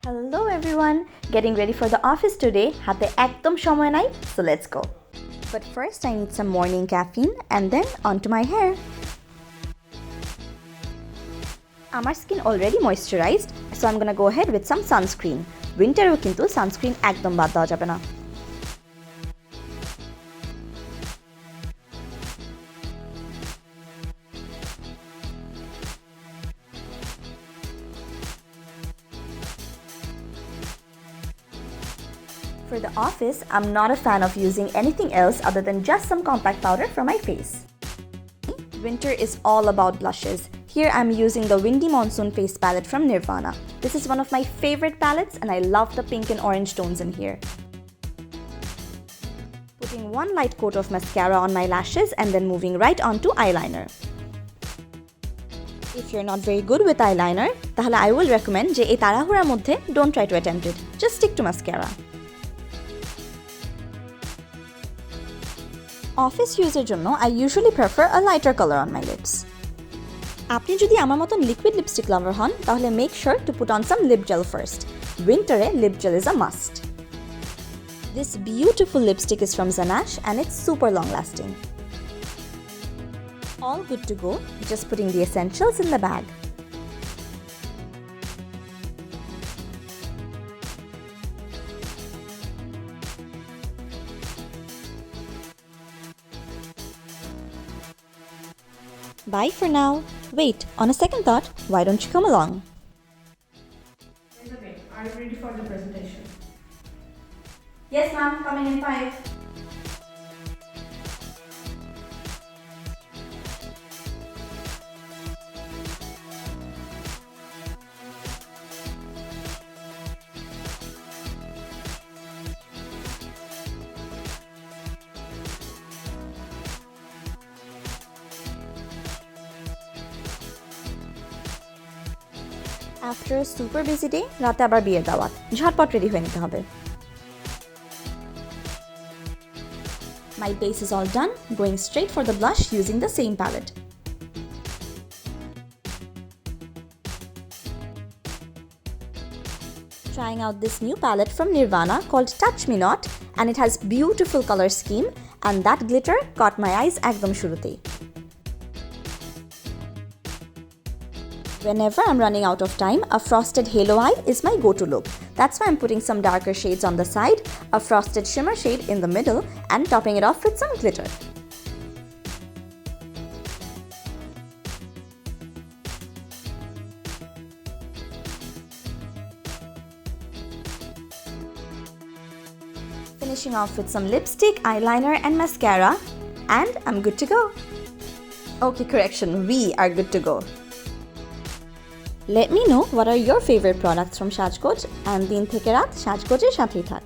Hello everyone, getting ready for the office today. হাতে একদম সময় নাই, so let's go. But first I need some morning caffeine and then onto my hair. আমার skin already moisturized, so I'm gonna go ahead with some sunscreen. Winter-এও কিন্তু sunscreen একদম বাদ দেওয়া যাবে না. For the office, I'm not a fan of using anything else other than just some compact powder for my face. Winter is all about blushes. Here I'm using the Windy Monsoon Face Palette from Nirvana. This is one of my favorite palettes and I love the pink and orange tones in here. Putting one light coat of mascara on my lashes and then moving right on to eyeliner. If you're not very good with eyeliner, তাহলে I will recommend যে এই তাড়াহুড়ার মধ্যে don't try to attempt it. Just stick to mascara. Office user জন্য I usually prefer a lighter color on my lips. আপনি যদি আমার মতন liquid lipstick lover হন তাহলে make sure to put on some lip gel first. Winter-এ lip gel is a must. This beautiful lipstick is from Zanash and it's super long lasting. All good to go, just putting the essentials in the bag. Bye for now. Wait, on a second thought, why don't you come along? Mehzabeen, are you ready for the presentation? Yes, ma'am. Coming in 5. After a super busy day, রাতে আবার বিয়ের দাওয়াত। ঝটপট ready হয়ে নিতে হবে। My base is all done, going straight for the blush using the same palette. Trying out this new palette from Nirvana called Touch Me Not, and it has beautiful color scheme and that glitter caught my eyes একদম শুরুতেই. Whenever I'm running out of time, a frosted halo eye is my go-to look. That's why I'm putting some darker shades on the side, a frosted shimmer shade in the middle, and topping it off with some glitter. Finishing off with some lipstick, eyeliner, and mascara, and I'm good to go. Okay, correction, we are good to go. Let me know what are your favorite products from SHAJGOJ and দিন থেকে রাত সাজগোজের সাথেই থাক।